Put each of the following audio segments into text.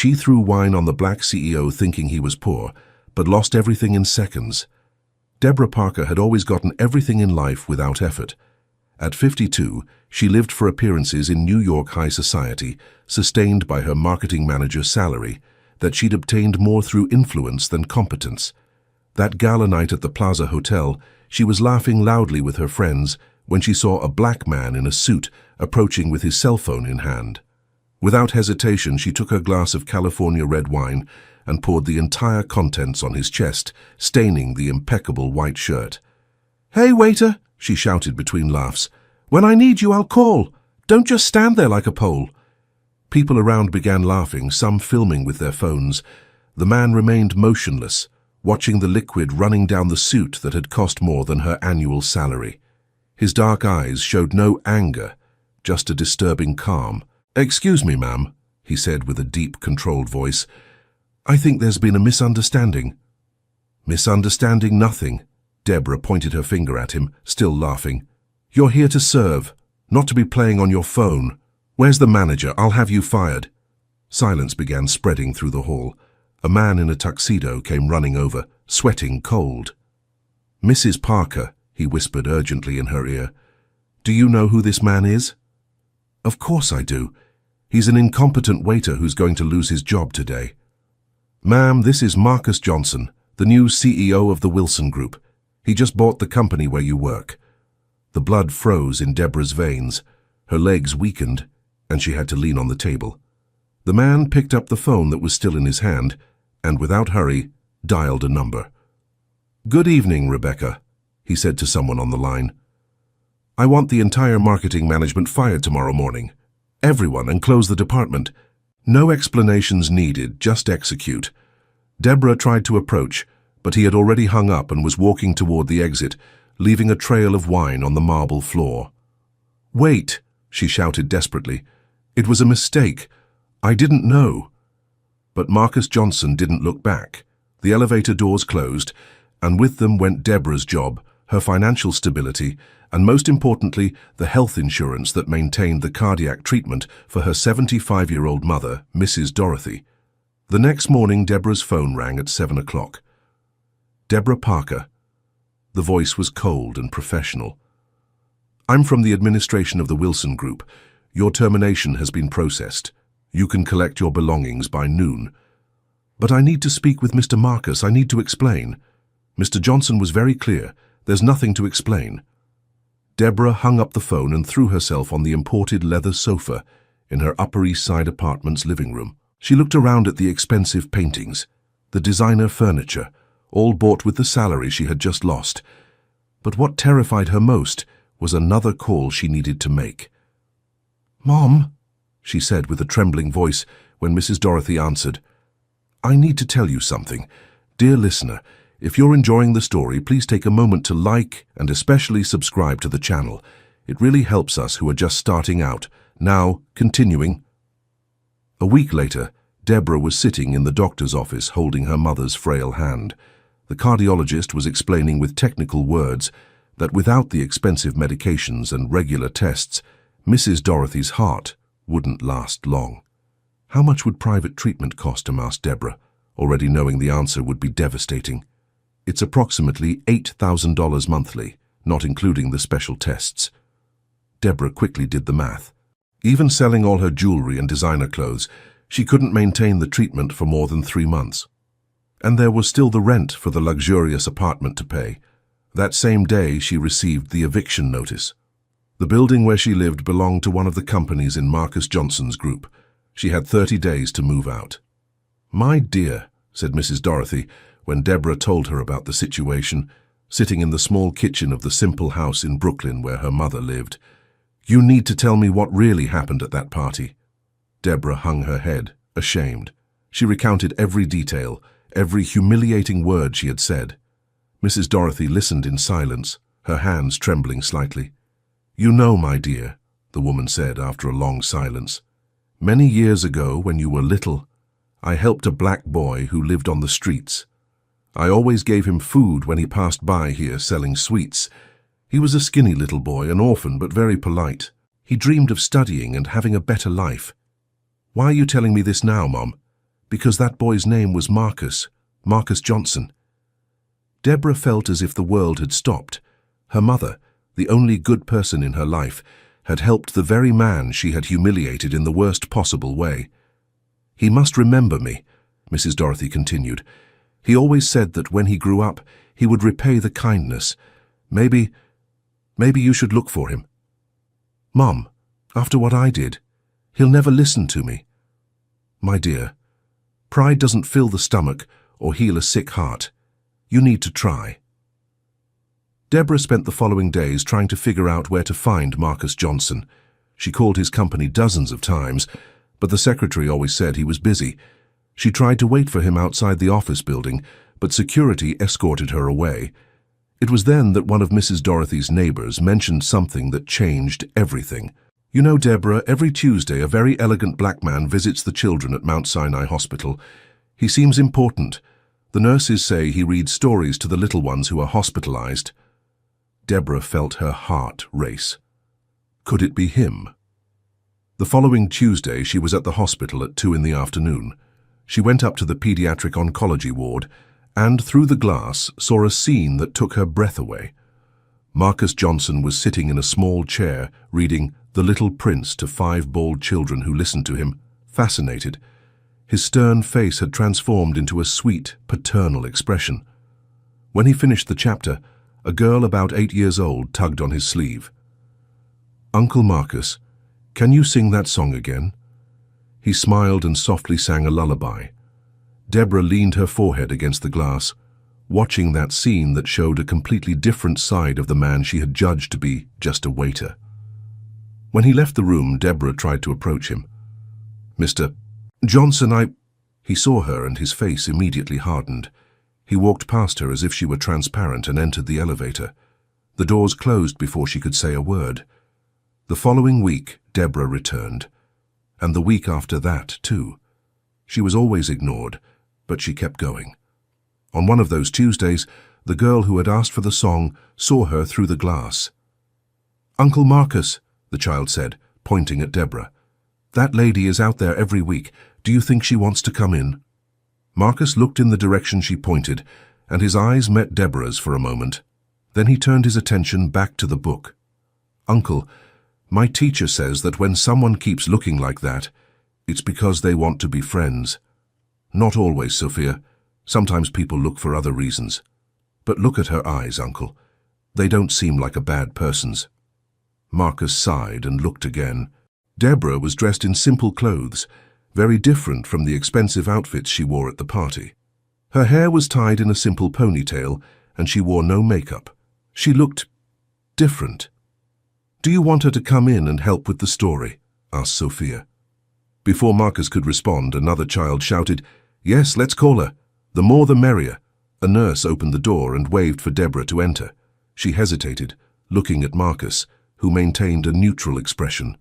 She threw wine on the black CEO thinking he was poor, but lost everything in seconds. Deborah Parker had always gotten everything in life without effort. At 52, she lived for appearances in New York high society, sustained by her marketing manager's salary, that she'd obtained more through influence than competence. That gala night at the Plaza Hotel, she was laughing loudly with her friends when she saw a black man in a suit approaching with his cell phone in hand. Without hesitation, she took her glass of California red wine and poured the entire contents on his chest, staining the impeccable white shirt. "Hey, waiter," she shouted between laughs. "When I need you, I'll call. Don't just stand there like a pole." People around began laughing, some filming with their phones. The man remained motionless, watching the liquid running down the suit that had cost more than her annual salary. His dark eyes showed no anger, just a disturbing calm. "Excuse me, ma'am," he said with a deep, controlled voice. "I think there's been a misunderstanding." "Misunderstanding nothing." Deborah pointed her finger at him, still laughing. "You're here to serve, not to be playing on your phone. Where's the manager? I'll have you fired." Silence began spreading through the hall. A man in a tuxedo came running over, sweating cold. "Mrs. Parker," he whispered urgently in her ear. "Do you know who this man is?" "Of course I do. He's an incompetent waiter who's going to lose his job today." "Ma'am, this is Marcus Johnson, the new CEO of the Wilson Group. He just bought the company where you work." The blood froze in Deborah's veins. Her legs weakened, and she had to lean on the table. The man picked up the phone that was still in his hand, and without hurry, dialed a number. "Good evening, Rebecca," he said to someone on the line. "I want the entire marketing management fired tomorrow morning. Everyone, and close the department. No explanations needed, just execute." Deborah tried to approach, but he had already hung up and was walking toward the exit, leaving a trail of wine on the marble floor. "Wait," she shouted desperately. "It was a mistake. I didn't know." But Marcus Johnson didn't look back. The elevator doors closed, and with them went Deborah's job, her financial stability, and most importantly, the health insurance that maintained the cardiac treatment for her 75-year-old mother, Mrs. Dorothy. The next morning, Deborah's phone rang at 7 o'clock. "Deborah Parker." The voice was cold and professional. "I'm from the administration of the Wilson Group. Your termination has been processed. You can collect your belongings by noon." "But I need to speak with Mr. Marcus. I need to explain." Mr. Johnson was very clear. "There's nothing to explain." Deborah hung up the phone and threw herself on the imported leather sofa in her Upper East Side apartment's living room. She looked around at the expensive paintings, the designer furniture, all bought with the salary she had just lost. But what terrified her most was another call she needed to make. "Mom," she said with a trembling voice when Mrs. Dorothy answered. "I need to tell you something. Dear listener, if you're enjoying the story, please take a moment to like and especially subscribe to the channel. It really helps us who are just starting out. Now, continuing." A week later, Deborah was sitting in the doctor's office holding her mother's frail hand. The cardiologist was explaining with technical words that without the expensive medications and regular tests, Mrs. Dorothy's heart wouldn't last long. How much would private treatment cost him, asked Deborah, already knowing the answer would be devastating. "It's approximately $8,000 monthly, not including the special tests." Deborah quickly did the math. Even selling all her jewelry and designer clothes, she couldn't maintain the treatment for more than 3 months. And there was still the rent for the luxurious apartment to pay. That same day, she received the eviction notice. The building where she lived belonged to one of the companies in Marcus Johnson's group. She had 30 days to move out. "My dear," said Mrs. Dorothy, when Deborah told her about the situation, sitting in the small kitchen of the simple house in Brooklyn where her mother lived, "you need to tell me what really happened at that party." Deborah hung her head, ashamed. She recounted every detail, every humiliating word she had said. Mrs. Dorothy listened in silence, her hands trembling slightly. "You know, my dear," the woman said after a long silence, "many years ago when you were little, I helped a black boy who lived on the streets. I always gave him food when he passed by here selling sweets. He was a skinny little boy, an orphan, but very polite. He dreamed of studying and having a better life. Why are you telling me this now, Mom? because that boy's name was Marcus Johnson. Deborah felt as if the world had stopped. Her mother, the only good person in her life, had helped the very man she had humiliated in the worst possible way. "He must remember me," Mrs. Dorothy continued. "He always said that when he grew up, he would repay the kindness. Maybe you should look for him." "Mom, after what I did, he'll never listen to me." "My dear, pride doesn't fill the stomach or heal a sick heart. You need to try." Deborah spent the following days trying to figure out where to find Marcus Johnson. She called his company dozens of times, but the secretary always said he was busy. She tried to wait for him outside the office building, but security escorted her away. It was then that one of Mrs. Dorothy's neighbors mentioned something that changed everything. "You know, Deborah, every Tuesday a very elegant black man visits the children at Mount Sinai Hospital. He seems important. The nurses say he reads stories to the little ones who are hospitalized." Deborah felt her heart race. Could it be him? The following Tuesday she was at the hospital at 2 in the afternoon. She went up to the pediatric oncology ward and, through the glass, saw a scene that took her breath away. Marcus Johnson was sitting in a small chair reading The Little Prince to 5 bald children who listened to him, fascinated. His stern face had transformed into a sweet, paternal expression. When he finished the chapter, a girl about 8 years old tugged on his sleeve. "Uncle Marcus, can you sing that song again?" He smiled and softly sang a lullaby. Deborah leaned her forehead against the glass, watching that scene that showed a completely different side of the man she had judged to be just a waiter. When he left the room, Deborah tried to approach him. "Mr. Johnson, He saw her and his face immediately hardened. He walked past her as if she were transparent and entered the elevator. The doors closed before she could say a word. The following week, Deborah returned. And the week after that, too. She was always ignored, but she kept going. On one of those Tuesdays, the girl who had asked for the song saw her through the glass. "Uncle Marcus," the child said, pointing at Deborah. "That lady is out there every week. Do you think she wants to come in?" Marcus looked in the direction she pointed, and his eyes met Deborah's for a moment. Then he turned his attention back to the book. "Uncle, my teacher says that when someone keeps looking like that, it's because they want to be friends. Not always, Sophia. Sometimes people look for other reasons. But look at her eyes, Uncle. They don't seem like a bad person's." Marcus sighed and looked again. Deborah was dressed in simple clothes, very different from the expensive outfits she wore at the party. Her hair was tied in a simple ponytail, and she wore no makeup. She looked different. "Do you want her to come in and help with the story?" asked Sophia. Before Marcus could respond, another child shouted, "Yes, let's call her. The more the merrier." A nurse opened the door and waved for Deborah to enter. She hesitated, looking at Marcus, who maintained a neutral expression.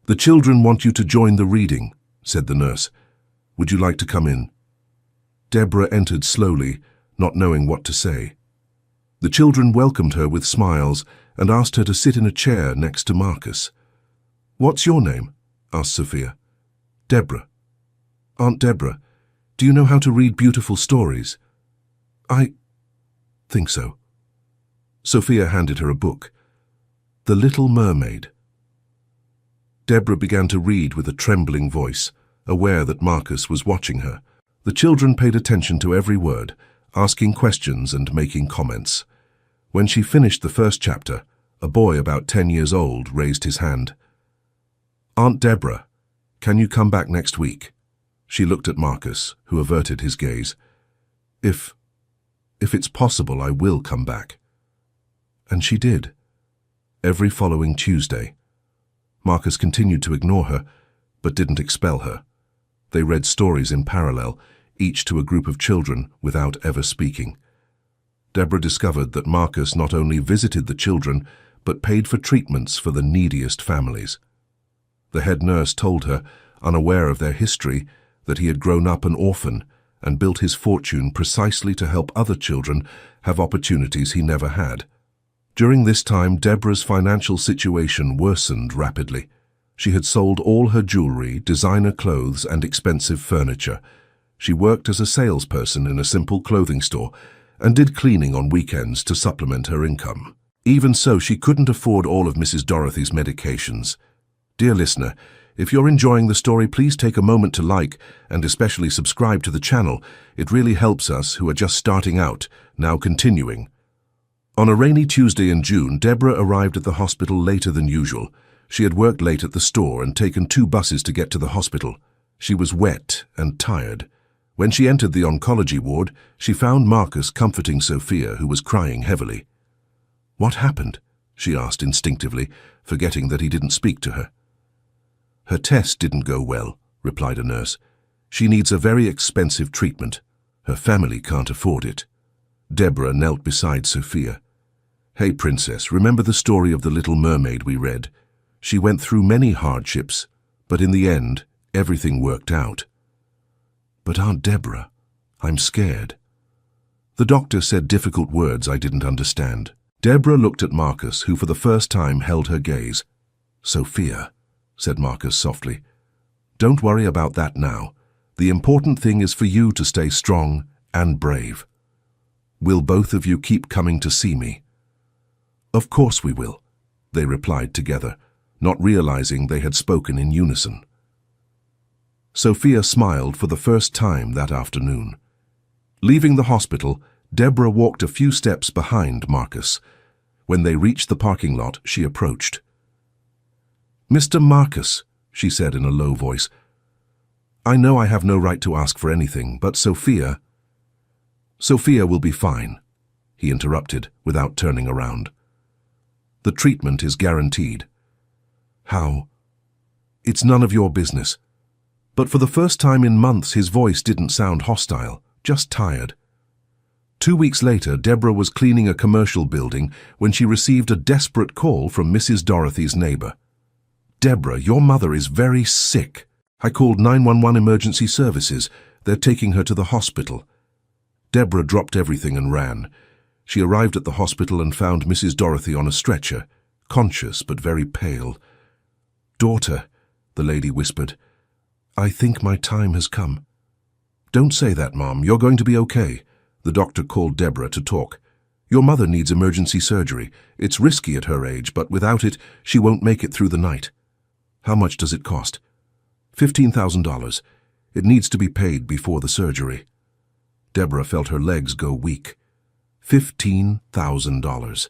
"The children want you to join the reading," said the nurse. "Would you like to come in?" Deborah entered slowly, not knowing what to say. The children welcomed her with smiles and asked her to sit in a chair next to Marcus. "What's your name?" asked Sophia. "Deborah." "Aunt Deborah, do you know how to read beautiful stories?" "I think so." Sophia handed her a book. The Little Mermaid. Deborah began to read with a trembling voice, aware that Marcus was watching her. The children paid attention to every word, asking questions and making comments. When she finished the first chapter, a boy about 10 years old raised his hand. "Aunt Deborah, can you come back next week?" She looked at Marcus, who averted his gaze. If it's possible, I will come back." And she did. Every following Tuesday. Marcus continued to ignore her, but didn't expel her. They read stories in parallel, each to a group of children, without ever speaking. Deborah discovered that Marcus not only visited the children, but paid for treatments for the neediest families. The head nurse told her, unaware of their history, that he had grown up an orphan and built his fortune precisely to help other children have opportunities he never had. During this time, Deborah's financial situation worsened rapidly. She had sold all her jewelry, designer clothes, and expensive furniture, She worked as a salesperson in a simple clothing store and did cleaning on weekends to supplement her income. Even so, she couldn't afford all of Mrs. Dorothy's medications. Dear listener, if you're enjoying the story, please take a moment to like and especially subscribe to the channel. It really helps us who are just starting out. Now continuing. On a rainy Tuesday in June, Deborah arrived at the hospital later than usual. She had worked late at the store and taken 2 buses to get to the hospital. She was wet and tired. When she entered the oncology ward, she found Marcus comforting Sophia, who was crying heavily. "What happened?" she asked instinctively, forgetting that he didn't speak to her. "Her test didn't go well," replied a nurse. "She needs a very expensive treatment. Her family can't afford it." Deborah knelt beside Sophia. "Hey, princess, remember the story of the Little Mermaid we read? She went through many hardships, but in the end, everything worked out." "But Aunt Deborah, I'm scared." The doctor said difficult words I didn't understand. Deborah looked at Marcus, who for the first time held her gaze. "Sophia," said Marcus softly, "don't worry about that now. The important thing is for you to stay strong and brave. Will both of you keep coming to see me?" "Of course we will," they replied together, not realizing they had spoken in unison. Sophia smiled for the first time that afternoon. Leaving the hospital, Deborah walked a few steps behind Marcus. When they reached the parking lot, she approached. "Mr. Marcus," she said in a low voice, "I know I have no right to ask for anything, but Sophia—" "Sophia will be fine," he interrupted without turning around. "The treatment is guaranteed." "How?" "It's none of your business." But for the first time in months, his voice didn't sound hostile, just tired. 2 weeks later, Deborah was cleaning a commercial building when she received a desperate call from Mrs. Dorothy's neighbor. "Deborah, your mother is very sick. I called 911 emergency services. They're taking her to the hospital." Deborah dropped everything and ran. She arrived at the hospital and found Mrs. Dorothy on a stretcher, conscious but very pale. "Daughter," the lady whispered, "I think my time has come." "Don't say that, Mom. You're going to be okay." The doctor called Deborah to talk. "Your mother needs emergency surgery. It's risky at her age, but without it, she won't make it through the night." "How much does it cost?" $15,000. It needs to be paid before the surgery." Deborah felt her legs go weak. $15,000.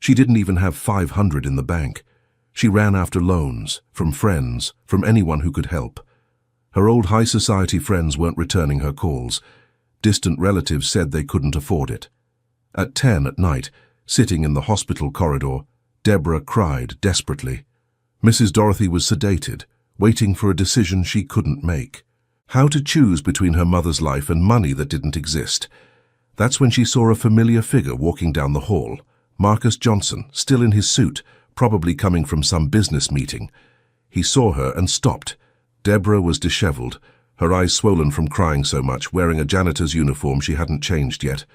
She didn't even have $500 in the bank. She ran after loans, from friends, from anyone who could help. Her old high society friends weren't returning her calls. Distant relatives said they couldn't afford it. At 10 at night, sitting in the hospital corridor, Deborah cried desperately. Mrs. Dorothy was sedated, waiting for a decision she couldn't make. How to choose between her mother's life and money that didn't exist. That's when she saw a familiar figure walking down the hall. Marcus Johnson, still in his suit, probably coming from some business meeting. He saw her and stopped. Deborah was disheveled, her eyes swollen from crying so much, wearing a janitor's uniform she hadn't changed yet.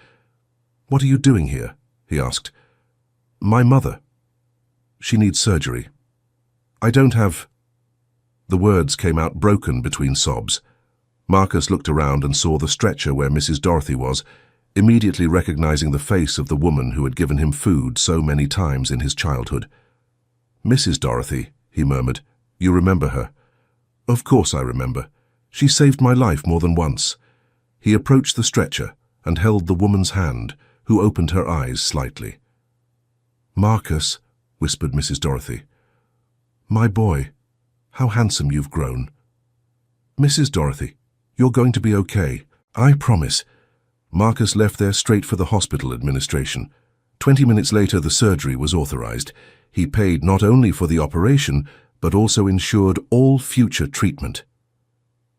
"What are you doing here?" he asked. "My mother. She needs surgery. I don't have—" The words came out broken between sobs. Marcus looked around and saw the stretcher where Mrs. Dorothy was, immediately recognizing the face of the woman who had given him food so many times in his childhood. "Mrs. Dorothy," he murmured. "You remember her?" "Of course I remember. She saved my life more than once." He approached the stretcher and held the woman's hand, who opened her eyes slightly. "Marcus," whispered Mrs. Dorothy. "My boy, how handsome you've grown." "Mrs. Dorothy, you're going to be okay. I promise." Marcus left there straight for the hospital administration. 20 minutes later, the surgery was authorized. He paid not only for the operation, but also ensured all future treatment.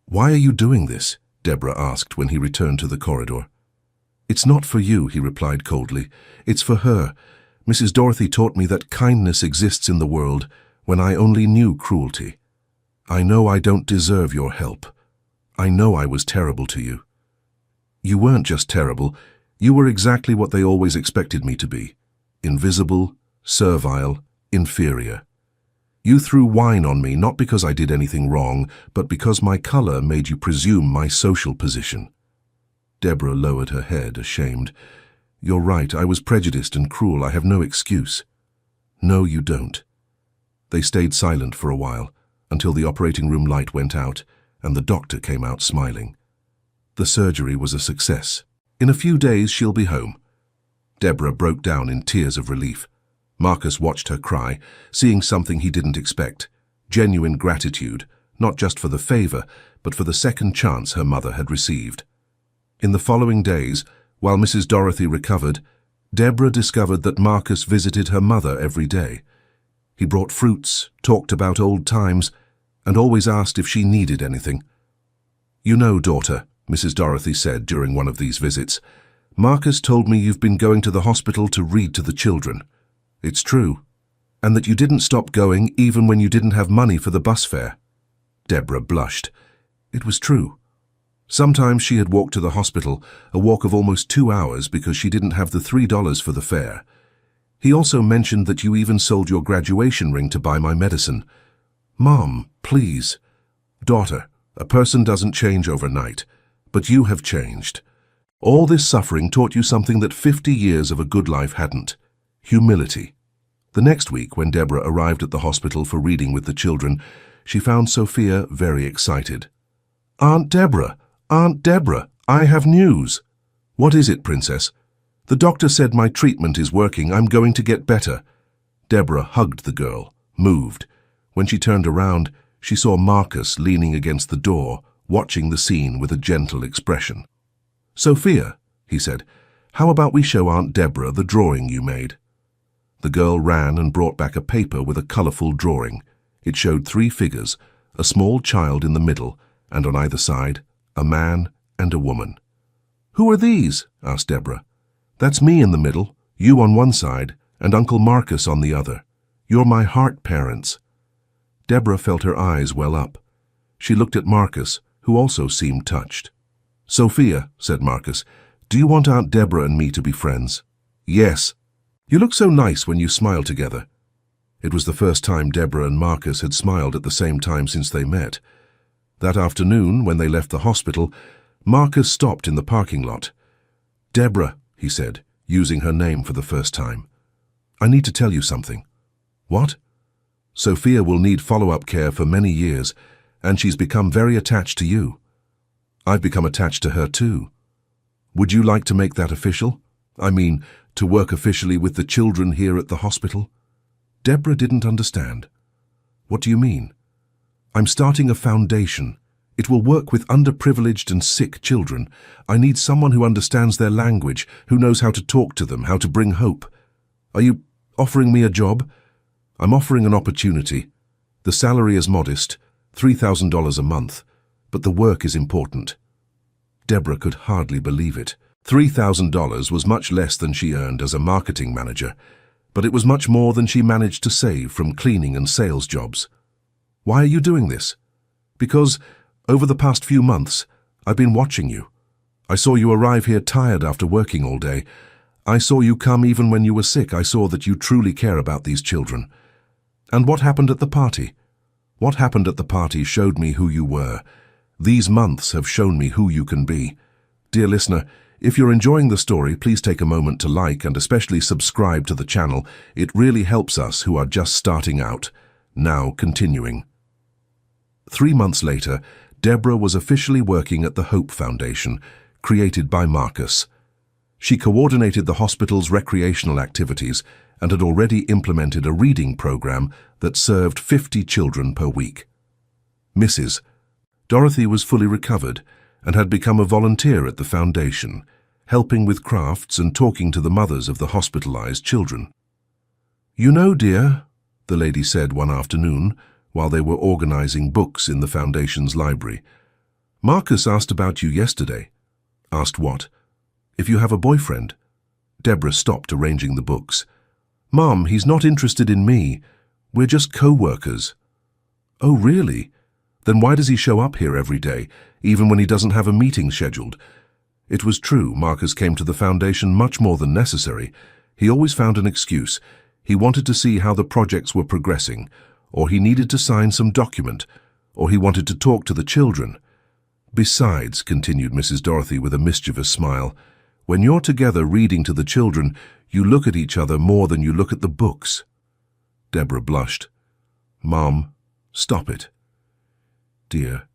"Why are you doing this?" Deborah asked when he returned to the corridor. "It's not for you," he replied coldly. "It's for her. Mrs. Dorothy taught me that kindness exists in the world when I only knew cruelty. I know I don't deserve your help. I know I was terrible to you." "You weren't just terrible. You were exactly what they always expected me to be. Invisible, servile, inferior." You threw wine on me not because I did anything wrong, but because my color made you presume my social position. Deborah lowered her head, ashamed. You're right, I was prejudiced and cruel. I have no excuse. No, you don't. They stayed silent for a while, until the operating room light went out and the doctor came out smiling. The surgery was a success. In a few days she'll be home. Deborah broke down in tears of relief. Marcus watched her cry, seeing something he didn't expect. Genuine gratitude, not just for the favor, but for the second chance her mother had received. In the following days, while Mrs. Dorothy recovered, Deborah discovered that Marcus visited her mother every day. He brought fruits, talked about old times, and always asked if she needed anything. You know, daughter, Mrs. Dorothy said during one of these visits, Marcus told me you've been going to the hospital to read to the children. It's true. And that you didn't stop going even when you didn't have money for the bus fare. Deborah blushed. It was true. Sometimes she had walked to the hospital, a walk of almost 2 hours because she didn't have the $3 for the fare. He also mentioned that you even sold your graduation ring to buy my medicine. Mom, please. Daughter, a person doesn't change overnight, but you have changed. All this suffering taught you something that 50 years of a good life hadn't. Humility. The next week, when Deborah arrived at the hospital for reading with the children, she found Sophia very excited. Aunt Deborah, I have news. What is it, Princess? The doctor said my treatment is working. I'm going to get better. Deborah hugged the girl, moved. When she turned around, she saw Marcus leaning against the door, watching the scene with a gentle expression. Sophia, he said, how about we show Aunt Deborah the drawing you made? The girl ran and brought back a paper with a colorful drawing. It showed 3 figures, a small child in the middle, and on either side, a man and a woman. Who are these? Asked Deborah. That's me in the middle, you on one side, and Uncle Marcus on the other. You're my heart parents. Deborah felt her eyes well up. She looked at Marcus, who also seemed touched. Sophia, said Marcus, do you want Aunt Deborah and me to be friends? Yes. You look so nice when you smile together. It was the first time Deborah and Marcus had smiled at the same time since they met. That afternoon, when they left the hospital, Marcus stopped in the parking lot. Deborah, he said, using her name for the first time. I need to tell you something. What? Sophia will need follow-up care for many years, and she's become very attached to you. I've become attached to her too. Would you like to make that official? I mean, to work officially with the children here at the hospital? Deborah didn't understand. What do you mean? I'm starting a foundation. It will work with underprivileged and sick children. I need someone who understands their language, who knows how to talk to them, how to bring hope. Are you offering me a job? I'm offering an opportunity. The salary is modest, $3,000 a month, but the work is important. Deborah could hardly believe it. $3,000 was much less than she earned as a marketing manager, but it was much more than she managed to save from cleaning and sales jobs. Why are you doing this? Because, over the past few months, I've been watching you. I saw you arrive here tired after working all day. I saw you come even when you were sick. I saw that you truly care about these children. And what happened at the party? What happened at the party showed me who you were. These months have shown me who you can be. Dear listener, if you're enjoying the story, please take a moment to like and especially subscribe to the channel. It really helps us who are just starting out. Now continuing. 3 months later, Deborah was officially working at the Hope Foundation, created by Marcus. She coordinated the hospital's recreational activities and had already implemented a reading program that served 50 children per week. Mrs. Dorothy was fully recovered and had become a volunteer at the foundation, helping with crafts and talking to the mothers of the hospitalized children. You know, dear, the lady said one afternoon, while they were organizing books in the foundation's library. Marcus asked about you yesterday. Asked what? If you have a boyfriend. Deborah stopped arranging the books. Mom, he's not interested in me. We're just co-workers. Oh, really? Then why does he show up here every day, even when he doesn't have a meeting scheduled? It was true, Marcus came to the foundation much more than necessary. He always found an excuse. He wanted to see how the projects were progressing, or he needed to sign some document, or he wanted to talk to the children. Besides, continued Mrs. Dorothy with a mischievous smile, when you're together reading to the children, you look at each other more than you look at the books. Deborah blushed. Mom, stop it. Dear,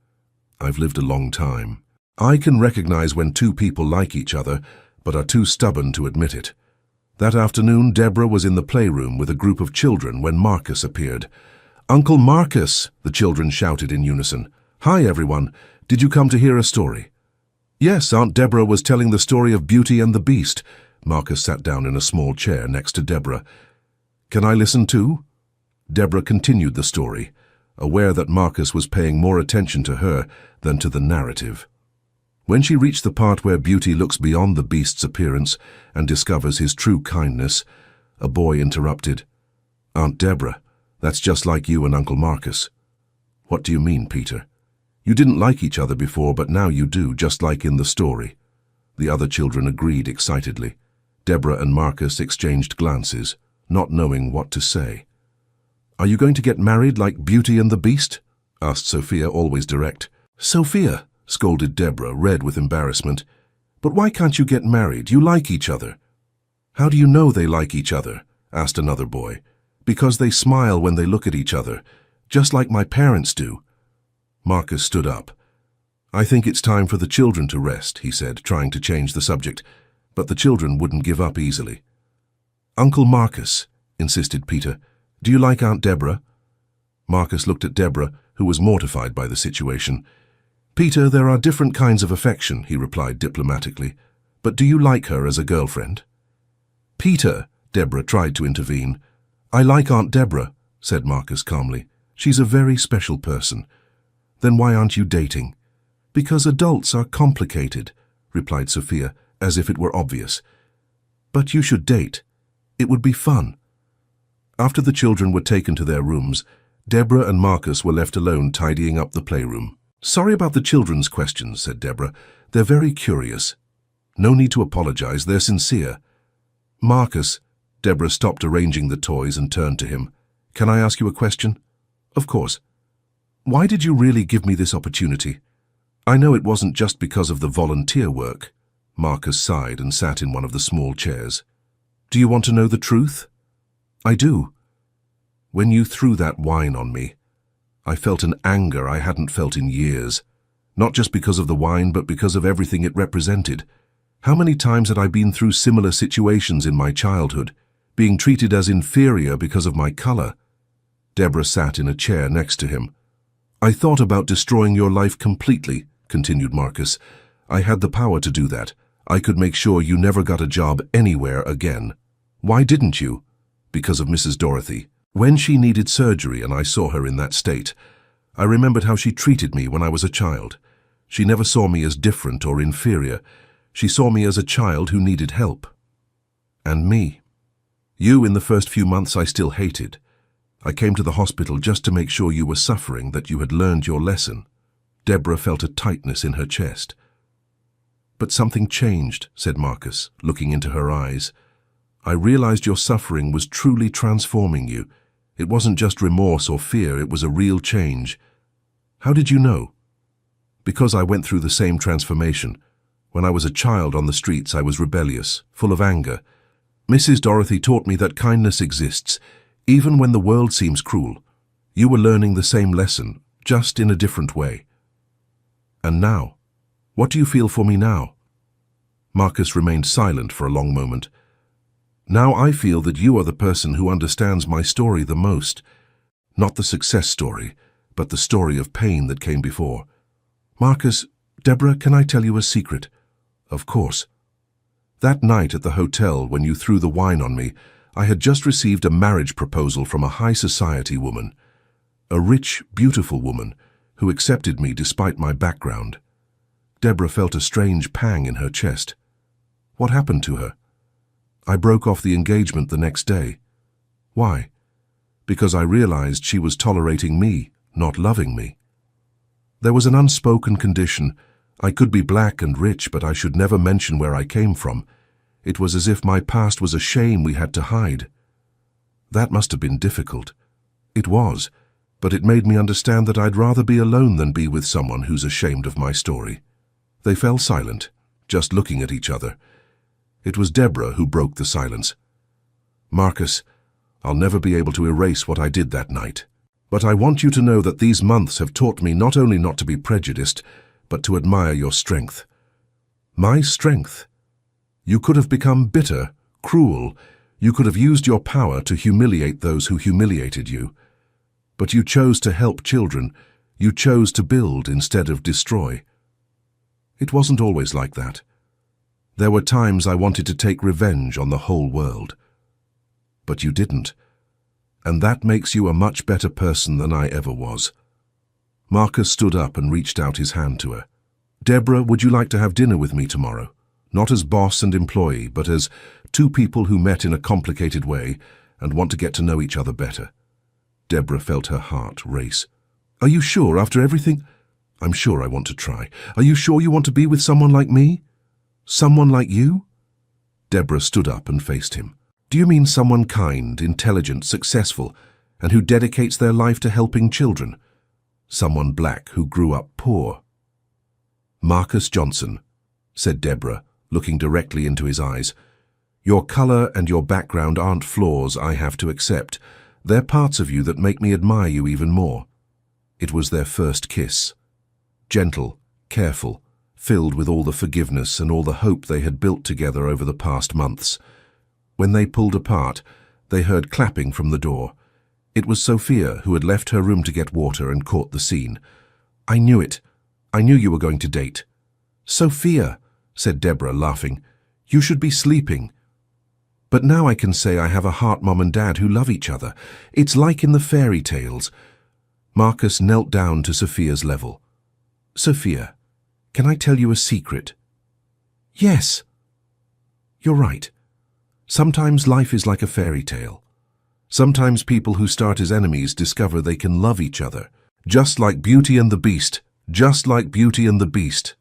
I've lived a long time. I can recognize when two people like each other, but are too stubborn to admit it. That afternoon, Deborah was in the playroom with a group of children when Marcus appeared. Uncle Marcus, the children shouted in unison. Hi, everyone. Did you come to hear a story? Yes, Aunt Deborah was telling the story of Beauty and the Beast. Marcus sat down in a small chair next to Deborah. Can I listen too? Deborah continued the story, aware that Marcus was paying more attention to her than to the narrative. When she reached the part where Beauty looks beyond the Beast's appearance and discovers his true kindness, a boy interrupted. Aunt Deborah, that's just like you and Uncle Marcus. What do you mean, Peter? You didn't like each other before, but now you do, just like in the story. The other children agreed excitedly. Deborah and Marcus exchanged glances, not knowing what to say. Are you going to get married like Beauty and the Beast? Asked Sophia, always direct. Sophia, scolded Deborah, red with embarrassment. But why can't you get married? You like each other. How do you know they like each other? Asked another boy. Because they smile when they look at each other, just like my parents do. Marcus stood up. I think it's time for the children to rest, he said, trying to change the subject, but the children wouldn't give up easily. Uncle Marcus, insisted Peter, do you like Aunt Deborah? Marcus looked at Deborah, who was mortified by the situation. Peter, there are different kinds of affection, he replied diplomatically, but do you like her as a girlfriend? Peter, Deborah tried to intervene. I like Aunt Deborah, said Marcus calmly. She's a very special person. Then why aren't you dating? Because adults are complicated, replied Sophia, as if it were obvious. But you should date. It would be fun. After the children were taken to their rooms, Deborah and Marcus were left alone tidying up the playroom. Sorry about the children's questions, said Deborah. They're very curious. No need to apologize, they're sincere. Marcus, Deborah stopped arranging the toys and turned to him. Can I ask you a question? Of course. Why did you really give me this opportunity? I know it wasn't just because of the volunteer work. Marcus sighed and sat in one of the small chairs. Do you want to know the truth? I do. When you threw that wine on me, I felt an anger I hadn't felt in years. Not just because of the wine, but because of everything it represented. How many times had I been through similar situations in my childhood, being treated as inferior because of my color? Deborah sat in a chair next to him. I thought about destroying your life completely, continued Marcus. I had the power to do that. I could make sure you never got a job anywhere again. Why didn't you? Because of Mrs. Dorothy. When she needed surgery and I saw her in that state, I remembered how she treated me when I was a child. She never saw me as different or inferior. She saw me as a child who needed help. And me. You, in the first few months, I still hated. I came to the hospital just to make sure you were suffering, that you had learned your lesson. Deborah felt a tightness in her chest. But something changed, said Marcus, looking into her eyes. I realized your suffering was truly transforming you. It wasn't just remorse or fear, it was a real change. How did you know? Because I went through the same transformation. When I was a child on the streets, I was rebellious, full of anger. Mrs. Dorothy taught me that kindness exists, even when the world seems cruel. You were learning the same lesson, just in a different way. And now? What do you feel for me now? Marcus remained silent for a long moment. Now I feel that you are the person who understands my story the most. Not the success story, but the story of pain that came before. Marcus, Deborah, can I tell you a secret? Of course. That night at the hotel when you threw the wine on me, I had just received a marriage proposal from a high society woman. A rich, beautiful woman who accepted me despite my background. Deborah felt a strange pang in her chest. What happened to her? I broke off the engagement the next day. Why? Because I realized she was tolerating me, not loving me. There was an unspoken condition. I could be black and rich, but I should never mention where I came from. It was as if my past was a shame we had to hide. That must have been difficult. It was, but it made me understand that I'd rather be alone than be with someone who's ashamed of my story. They fell silent, just looking at each other. It was Deborah who broke the silence. "Marcus, I'll never be able to erase what I did that night. But I want you to know that these months have taught me not only not to be prejudiced, but to admire your strength." "My strength? You could have become bitter, cruel. You could have used your power to humiliate those who humiliated you. But you chose to help children. You chose to build instead of destroy." "It wasn't always like that. There were times I wanted to take revenge on the whole world. But you didn't. And that makes you a much better person than I ever was." Marcus stood up and reached out his hand to her. "Deborah, would you like to have dinner with me tomorrow? Not as boss and employee, but as two people who met in a complicated way and want to get to know each other better." Deborah felt her heart race. "Are you sure after everything?" "I'm sure I want to try. Are you sure you want to be with someone like me? Someone like you?" Deborah stood up and faced him. "Do you mean someone kind, intelligent, successful, and who dedicates their life to helping children? Someone black who grew up poor?" "Marcus Johnson," said Deborah, looking directly into his eyes. "Your color and your background aren't flaws I have to accept. They're parts of you that make me admire you even more." It was their first kiss. Gentle, careful, filled with all the forgiveness and all the hope they had built together over the past months. When they pulled apart, they heard clapping from the door. It was Sophia, who had left her room to get water and caught the scene. "I knew it. I knew you were going to date." "Sophia," said Deborah, laughing, "you should be sleeping." "But now I can say I have a heart mom and dad who love each other. It's like in the fairy tales." Marcus knelt down to Sophia's level. "Sophia, can I tell you a secret?" "Yes." "You're right. Sometimes life is like a fairy tale. Sometimes people who start as enemies discover they can love each other. Just like Beauty and the Beast. Just like Beauty and the Beast."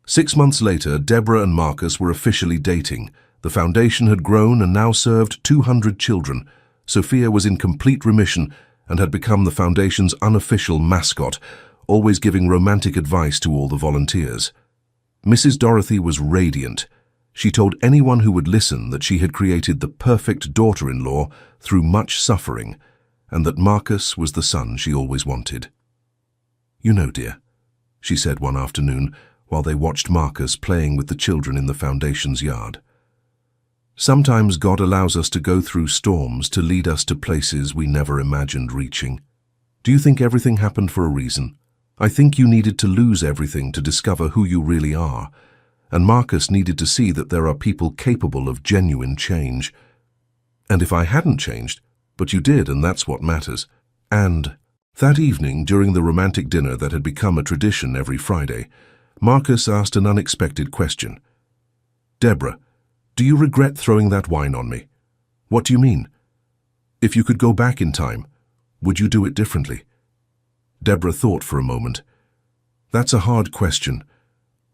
6 months later, Deborah and Marcus were officially dating. The foundation had grown and now served 200 children. Sophia was in complete remission and had become the foundation's unofficial mascot, always giving romantic advice to all the volunteers. Mrs. Dorothy was radiant. She told anyone who would listen that she had created the perfect daughter-in-law through much suffering, and that Marcus was the son she always wanted. "You know, dear," she said one afternoon while they watched Marcus playing with the children in the foundation's yard, "sometimes God allows us to go through storms to lead us to places we never imagined reaching. Do you think everything happened for a reason? I think you needed to lose everything to discover who you really are. And Marcus needed to see that there are people capable of genuine change. And if I hadn't changed, but you did, and that's what matters." And that evening, during the romantic dinner that had become a tradition every Friday, Marcus asked an unexpected question. "Deborah, do you regret throwing that wine on me?" "What do you mean?" "If you could go back in time, would you do it differently?" Deborah thought for a moment. "That's a hard question.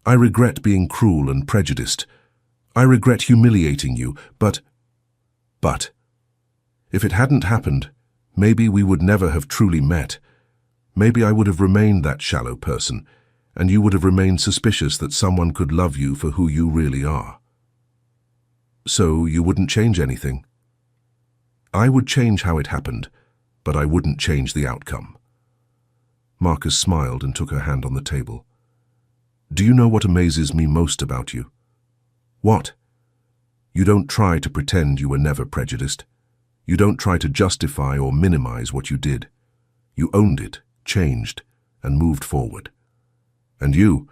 I regret being cruel and prejudiced. I regret humiliating you, but if it hadn't happened, maybe we would never have truly met. Maybe I would have remained that shallow person, and you would have remained suspicious that someone could love you for who you really are." "So you wouldn't change anything?" "I would change how it happened, but I wouldn't change the outcome." Marcus smiled and took her hand on the table. "Do you know what amazes me most about you?" "What?" "You don't try to pretend you were never prejudiced. You don't try to justify or minimize what you did. You owned it, changed, and moved forward. And you,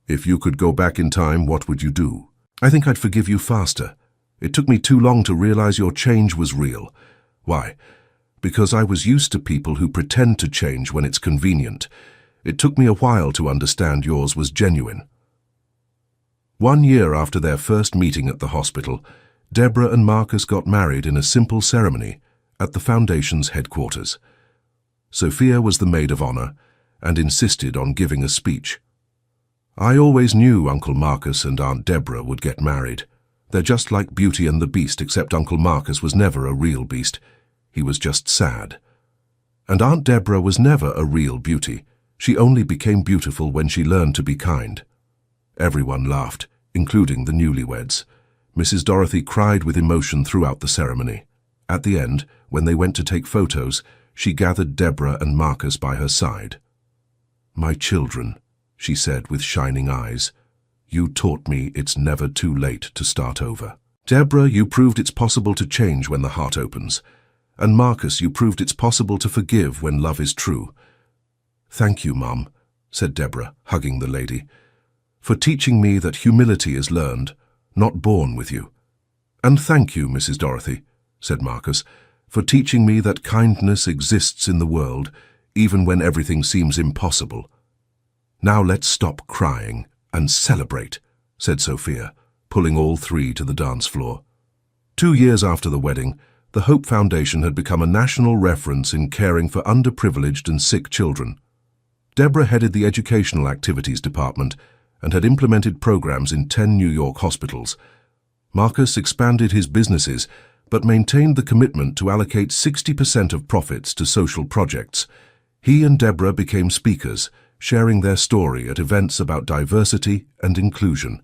if you could go back in time, what would you do?" "I think I'd forgive you faster. It took me too long to realize your change was real." "Why?" "Because I was used to people who pretend to change when it's convenient. It took me a while to understand yours was genuine." 1 year after their first meeting at the hospital, Deborah and Marcus got married in a simple ceremony at the foundation's headquarters. Sophia was the maid of honor and insisted on giving a speech. "I always knew Uncle Marcus and Aunt Deborah would get married. They're just like Beauty and the Beast, except Uncle Marcus was never a real beast. He was just sad." And Aunt Deborah was never a real beauty. She only became beautiful when she learned to be kind. Everyone laughed, including the newlyweds. Mrs. Dorothy cried with emotion throughout the ceremony. At the end, when they went to take photos, she gathered Deborah and Marcus by her side. "My children," she said with shining eyes, "you taught me it's never too late to start over. Deborah, you proved it's possible to change when the heart opens. And Marcus, you proved it's possible to forgive when love is true." "Thank you, Mum," said Deborah, hugging the lady, "for teaching me that humility is learned, not born with you. And thank you, Mrs. Dorothy," said Marcus, "for teaching me that kindness exists in the world, even when everything seems impossible." "Now let's stop crying and celebrate," said Sophia, pulling all three to the dance floor. 2 years after the wedding, the Hope Foundation had become a national reference in caring for underprivileged and sick children. Deborah headed the educational activities department and had implemented programs in 10 New York hospitals. Marcus expanded his businesses, but maintained the commitment to allocate 60% of profits to social projects. He and Deborah became speakers, sharing their story at events about diversity and inclusion.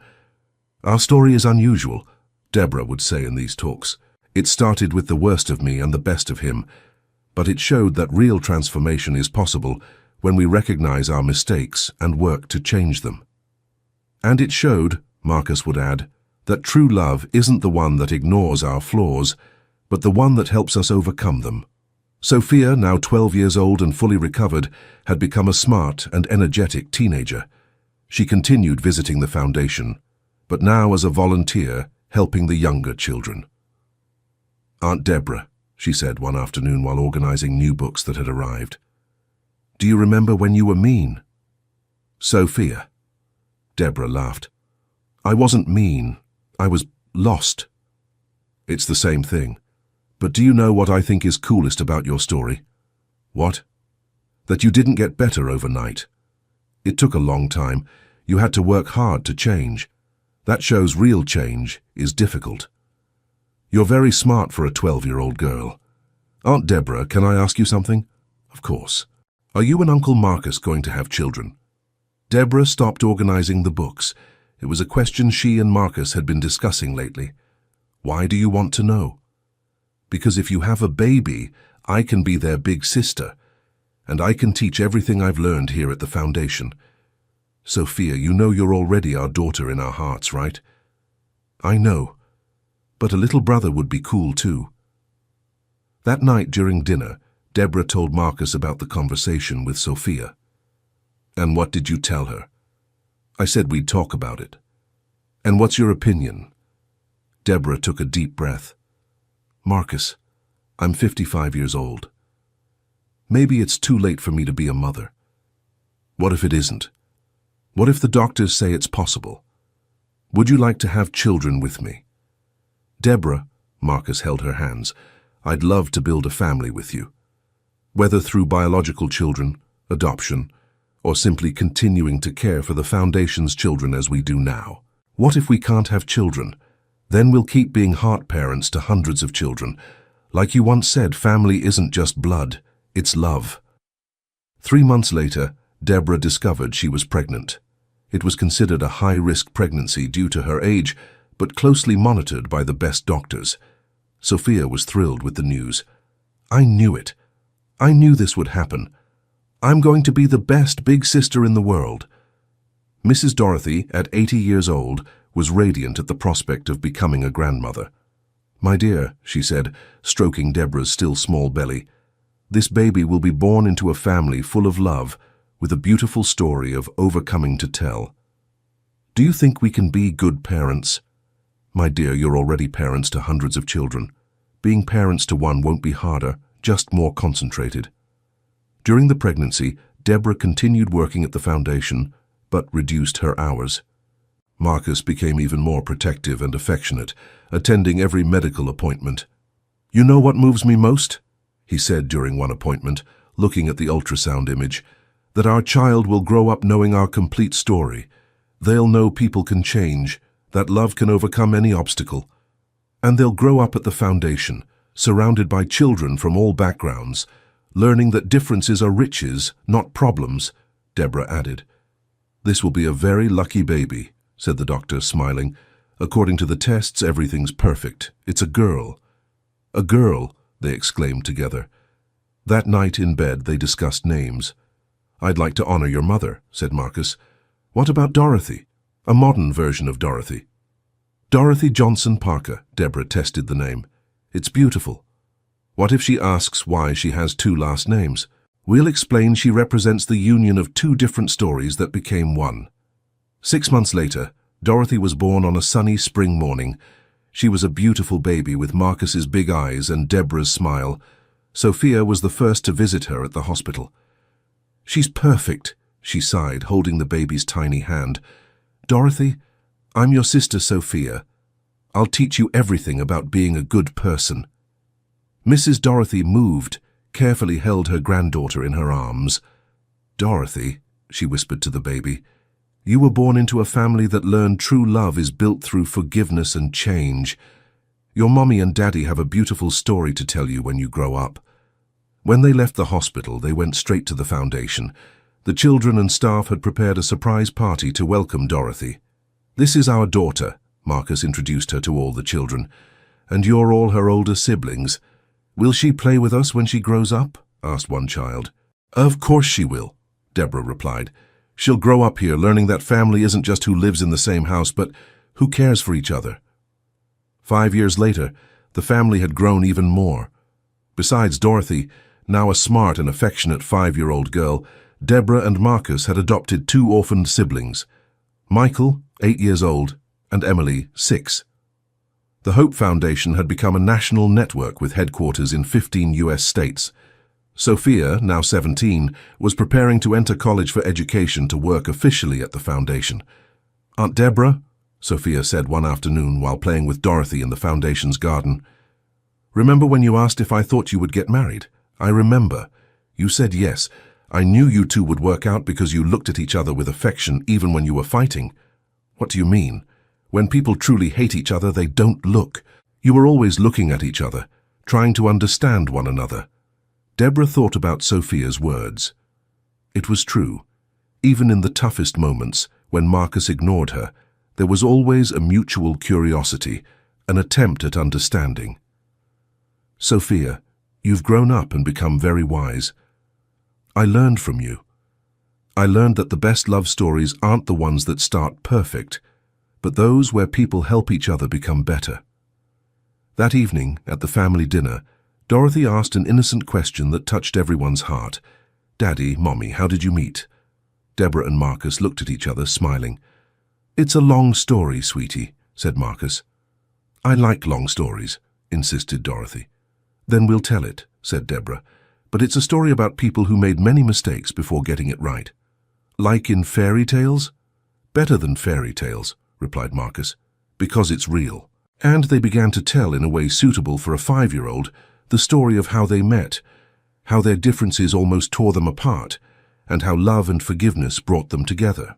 "Our story is unusual," Deborah would say in these talks. "It started with the worst of me and the best of him, but it showed that real transformation is possible when we recognize our mistakes and work to change them. And it showed," Marcus would add, "that true love isn't the one that ignores our flaws, but the one that helps us overcome them." Sophia, now 12 years old and fully recovered, had become a smart and energetic teenager. She continued visiting the foundation, but now as a volunteer, helping the younger children. "Aunt Deborah," she said one afternoon while organizing new books that had arrived, "do you remember when you were mean?" "Sophia." Deborah laughed. "I wasn't mean. I was lost." "It's the same thing. But do you know what I think is coolest about your story?" "What?" "That you didn't get better overnight. It took a long time. You had to work hard to change. That shows real change is difficult. You're very smart for a 12-year-old girl. Aunt Deborah, can I ask you something?" "Of course. Are you and Uncle Marcus going to have children?" Deborah stopped organizing the books. It was a question she and Marcus had been discussing lately. "Why do you want to know?" "Because if you have a baby, I can be their big sister, and I can teach everything I've learned here at the foundation. Sophia, you know you're already our daughter in our hearts, right?" "I know, but a little brother would be cool too." That night during dinner, Deborah told Marcus about the conversation with Sophia. "And what did you tell her?" "I said we'd talk about it." "And what's your opinion?" Deborah took a deep breath. "Marcus, I'm 55 years old. Maybe it's too late for me to be a mother. What if it isn't? What if the doctors say it's possible? Would you like to have children with me?" "Deborah," Marcus held her hands, "I'd love to build a family with you. Whether through biological children, adoption, or simply continuing to care for the Foundation's children as we do now. What if we can't have children? Then we'll keep being heart parents to hundreds of children. Like you once said, family isn't just blood, it's love." 3 months later, Deborah discovered she was pregnant. It was considered a high-risk pregnancy due to her age, but closely monitored by the best doctors. Sophia was thrilled with the news. "I knew it. I knew this would happen. I'm going to be the best big sister in the world." Mrs. Dorothy, at 80 years old, was radiant at the prospect of becoming a grandmother. "My dear," she said, stroking Deborah's still small belly, "this baby will be born into a family full of love, with a beautiful story of overcoming to tell. Do you think we can be good parents?" "My dear, you're already parents to hundreds of children. Being parents to one won't be harder, just more concentrated." During the pregnancy, Deborah continued working at the foundation, but reduced her hours. Marcus became even more protective and affectionate, attending every medical appointment. "You know what moves me most?" he said during one appointment, looking at the ultrasound image, "that our child will grow up knowing our complete story. They'll know people can change, that love can overcome any obstacle. And they'll grow up at the foundation, surrounded by children from all backgrounds, learning that differences are riches, not problems, Deborah added. This will be a very lucky baby, said the doctor, smiling. According to the tests, everything's perfect. It's a girl. A girl, they exclaimed together. That night in bed, they discussed names. I'd like to honor your mother, said Marcus. What about Dorothy? A modern version of Dorothy. Dorothy Johnson Parker, Deborah tested the name. It's beautiful. What if she asks why she has two last names? We'll explain she represents the union of two different stories that became one. 6 months later, Dorothy was born on a sunny spring morning. She was a beautiful baby with Marcus's big eyes and Deborah's smile. Sophia was the first to visit her at the hospital. She's perfect, she sighed, holding the baby's tiny hand. Dorothy, I'm your sister Sophia. I'll teach you everything about being a good person. Mrs. Dorothy moved, carefully held her granddaughter in her arms. Dorothy, she whispered to the baby, you were born into a family that learned true love is built through forgiveness and change. Your mommy and daddy have a beautiful story to tell you when you grow up. When they left the hospital, they went straight to the foundation. The children and staff had prepared a surprise party to welcome Dorothy. This is our daughter, Marcus introduced her to all the children. And you're all her older siblings. Will she play with us when she grows up? Asked one child. Of course she will, Deborah replied. She'll grow up here learning that family isn't just who lives in the same house, but who cares for each other. 5 years later, the family had grown even more. Besides Dorothy, now a smart and affectionate 5-year-old girl, Deborah and Marcus had adopted 2 orphaned siblings, Michael, 8 years old, and Emily, 6. The Hope Foundation had become a national network with headquarters in 15 U.S. states. Sophia, now 17, was preparing to enter college for education to work officially at the foundation. Aunt Deborah, Sophia said one afternoon while playing with Dorothy in the foundation's garden. Remember when you asked if I thought you would get married? I remember. You said yes. I knew you two would work out because you looked at each other with affection even when you were fighting. What do you mean? When people truly hate each other, they don't look. You were always looking at each other, trying to understand one another. Deborah thought about Sophia's words. It was true. Even in the toughest moments, when Marcus ignored her, there was always a mutual curiosity, an attempt at understanding. Sophia, you've grown up and become very wise. I learned from you. I learned that the best love stories aren't the ones that start perfect, but those where people help each other become better. That evening, at the family dinner, Dorothy asked an innocent question that touched everyone's heart. Daddy, Mommy, how did you meet? Deborah and Marcus looked at each other, smiling. It's a long story, sweetie, said Marcus. I like long stories, insisted Dorothy. Then we'll tell it, said Deborah. But it's a story about people who made many mistakes before getting it right. Like in fairy tales? Better than fairy tales, replied Marcus, because it's real. And they began to tell in a way suitable for a 5-year-old the story of how they met, how their differences almost tore them apart, and how love and forgiveness brought them together.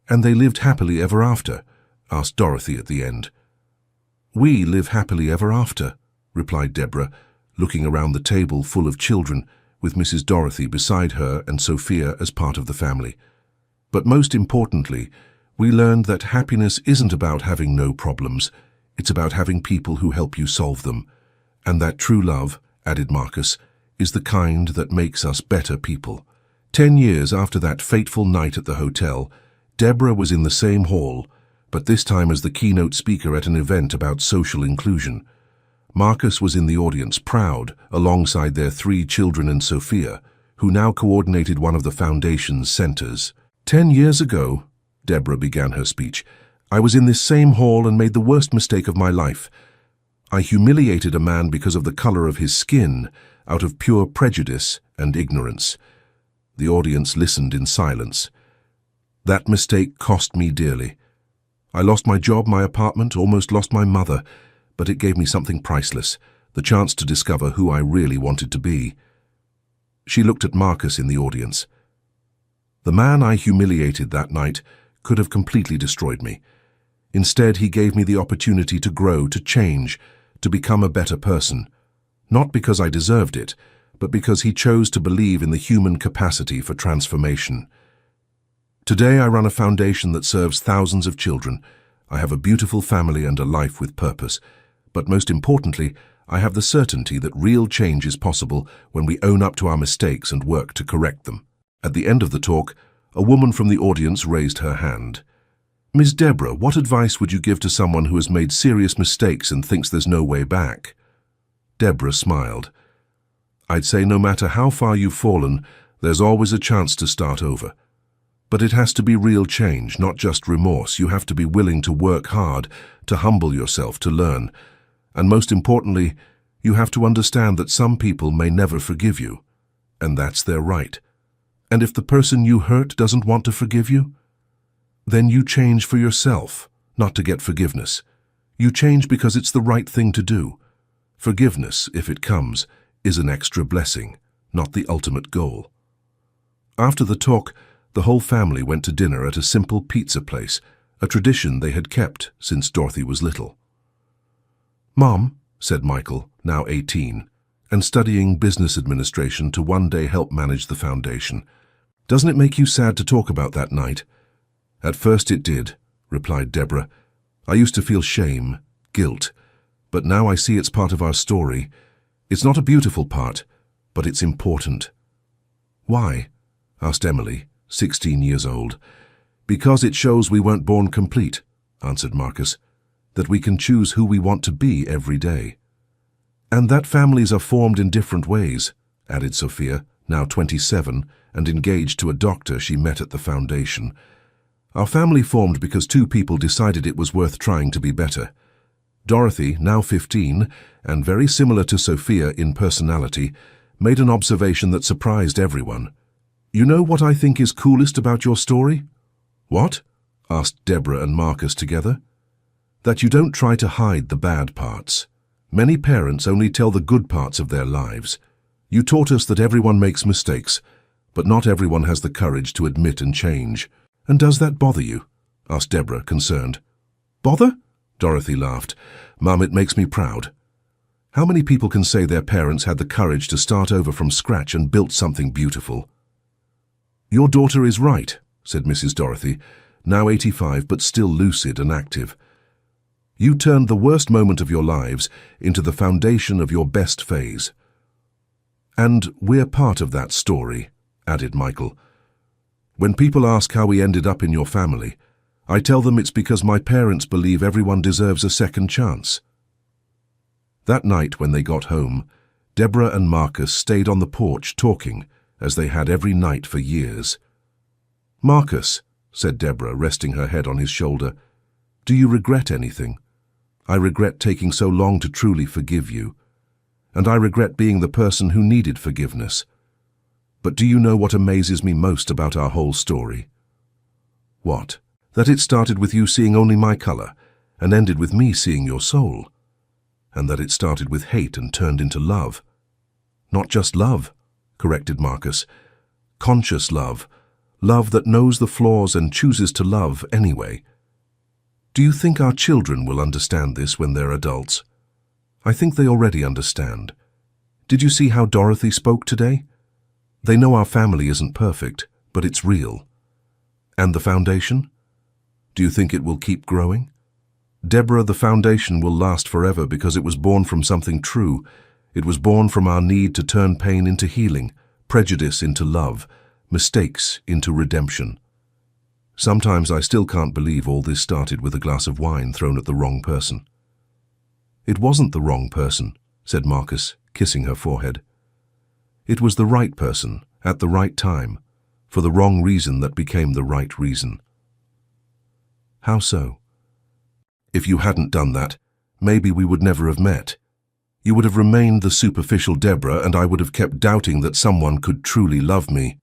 And they lived happily ever after? Asked Dorothy at the end. We live happily ever after, replied Deborah, looking around the table full of children, with Mrs. Dorothy beside her and Sophia as part of the family. But most importantly, we learned that happiness isn't about having no problems, it's about having people who help you solve them. And that true love, added Marcus, is the kind that makes us better people. 10 years after that fateful night at the hotel, Deborah was in the same hall, but this time as the keynote speaker at an event about social inclusion. Marcus was in the audience, proud, alongside their 3 children and Sophia, who now coordinated one of the foundation's centers. 10 years ago, Deborah began her speech, I was in this same hall and made the worst mistake of my life. I humiliated a man because of the color of his skin, out of pure prejudice and ignorance. The audience listened in silence. That mistake cost me dearly. I lost my job, my apartment, almost lost my mother, but it gave me something priceless, the chance to discover who I really wanted to be. She looked at Marcus in the audience. The man I humiliated that night could have completely destroyed me. Instead, he gave me the opportunity to grow, to change, to become a better person. Not because I deserved it, but because he chose to believe in the human capacity for transformation. Today I run a foundation that serves thousands of children. I have a beautiful family and a life with purpose. But most importantly, I have the certainty that real change is possible when we own up to our mistakes and work to correct them. At the end of the talk, a woman from the audience raised her hand. Ms. Deborah, what advice would you give to someone who has made serious mistakes and thinks there's no way back? Deborah smiled. I'd say no matter how far you've fallen, there's always a chance to start over. But it has to be real change, not just remorse. You have to be willing to work hard, to humble yourself, to learn. And most importantly, you have to understand that some people may never forgive you, and that's their right. And if the person you hurt doesn't want to forgive you, then you change for yourself, not to get forgiveness. You change because it's the right thing to do. Forgiveness, if it comes, is an extra blessing, not the ultimate goal. After the talk, the whole family went to dinner at a simple pizza place, a tradition they had kept since Dorothy was little. Mom, said Michael, now 18, and studying business administration to one day help manage the foundation, doesn't it make you sad to talk about that night? At first it did, replied Deborah. I used to feel shame, guilt, but now I see it's part of our story. It's not a beautiful part, but it's important. Why? Asked Emily, 16 years old. Because it shows we weren't born complete, answered Marcus, that we can choose who we want to be every day. And that families are formed in different ways, added Sophia, now 27, and engaged to a doctor she met at the foundation. Our family formed because two people decided it was worth trying to be better. Dorothy, now 15, and very similar to Sophia in personality, made an observation that surprised everyone. You know what I think is coolest about your story? What? Asked Deborah and Marcus together. That you don't try to hide the bad parts. Many parents only tell the good parts of their lives. You taught us that everyone makes mistakes, but not everyone has the courage to admit and change. And does that bother you? Asked Deborah, concerned. Bother? Dorothy laughed. Mum, it makes me proud. How many people can say their parents had the courage to start over from scratch and built something beautiful? Your daughter is right, said Mrs. Dorothy, now 85 but still lucid and active. You turned the worst moment of your lives into the foundation of your best phase. And we're part of that story, added Michael. When people ask how we ended up in your family, I tell them it's because my parents believe everyone deserves a second chance. That night when they got home, Deborah and Marcus stayed on the porch talking, as they had every night for years. Marcus, said Deborah, resting her head on his shoulder, do you regret anything? I regret taking so long to truly forgive you, and I regret being the person who needed forgiveness. But do you know what amazes me most about our whole story? What? That it started with you seeing only my color, and ended with me seeing your soul. And that it started with hate and turned into love. Not just love, corrected Marcus. Conscious love. Love that knows the flaws and chooses to love anyway. Do you think our children will understand this when they're adults? I think they already understand. Did you see how Dorothy spoke today? They know our family isn't perfect, but it's real. And the foundation? Do you think it will keep growing? Deborah, the foundation will last forever because it was born from something true. It was born from our need to turn pain into healing, prejudice into love, mistakes into redemption. Sometimes I still can't believe all this started with a glass of wine thrown at the wrong person. It wasn't the wrong person, said Marcus, kissing her forehead. It was the right person, at the right time, for the wrong reason that became the right reason. How so? If you hadn't done that, maybe we would never have met. You would have remained the superficial Deborah, and I would have kept doubting that someone could truly love me.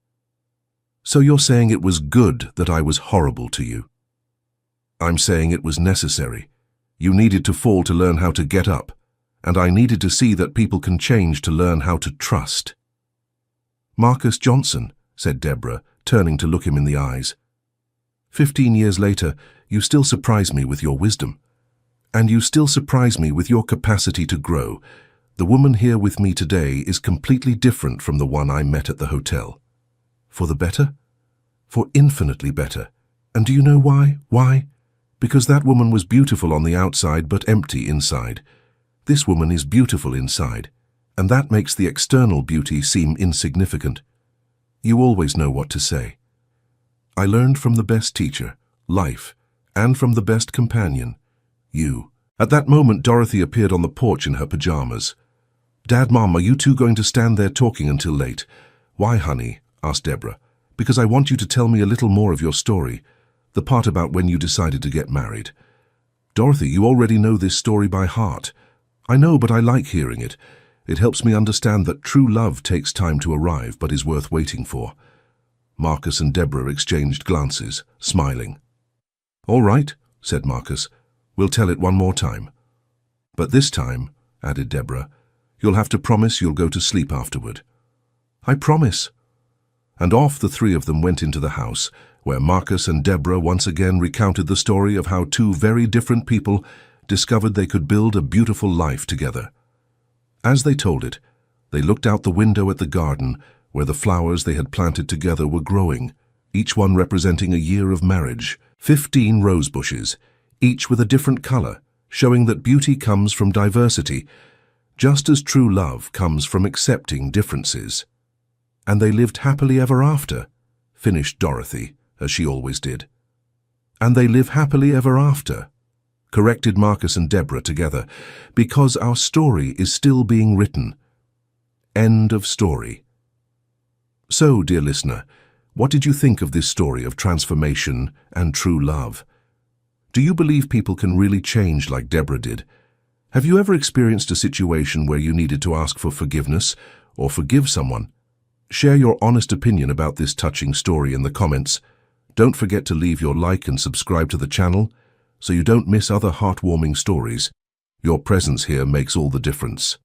So you're saying it was good that I was horrible to you? I'm saying it was necessary. You needed to fall to learn how to get up, and I needed to see that people can change to learn how to trust. Marcus Johnson, said Deborah, turning to look him in the eyes. 15 years later, you still surprise me with your wisdom. And you still surprise me with your capacity to grow. The woman here with me today is completely different from the one I met at the hotel. For the better? For infinitely better. And do you know why? Why? Because that woman was beautiful on the outside but empty inside. This woman is beautiful inside, and that makes the external beauty seem insignificant. You always know what to say. I learned from the best teacher, life, and from the best companion, you. At that moment, Dorothy appeared on the porch in her pajamas. Dad, Mom, are you two going to stand there talking until late? Why, honey? Asked Deborah. Because I want you to tell me a little more of your story, the part about when you decided to get married. Dorothy, you already know this story by heart. I know, but I like hearing it. It helps me understand that true love takes time to arrive but is worth waiting for. Marcus and Deborah exchanged glances, smiling. All right, said Marcus. We'll tell it one more time. But this time, added Deborah, you'll have to promise you'll go to sleep afterward. I promise. And off the three of them went into the house, where Marcus and Deborah once again recounted the story of how two very different people discovered they could build a beautiful life together. As they told it, they looked out the window at the garden where the flowers they had planted together were growing, each one representing a year of marriage. 15 rose bushes, each with a different color, showing that beauty comes from diversity, just as true love comes from accepting differences. And they lived happily ever after, finished Dorothy, as she always did. And they live happily ever after, corrected Marcus and Deborah together, because our story is still being written. End of story. So, dear listener, what did you think of this story of transformation and true love? Do you believe people can really change like Deborah did? Have you ever experienced a situation where you needed to ask for forgiveness or forgive someone? Share your honest opinion about this touching story in the comments. Don't forget to leave your like and subscribe to the channel so you don't miss other heartwarming stories. Your presence here makes all the difference.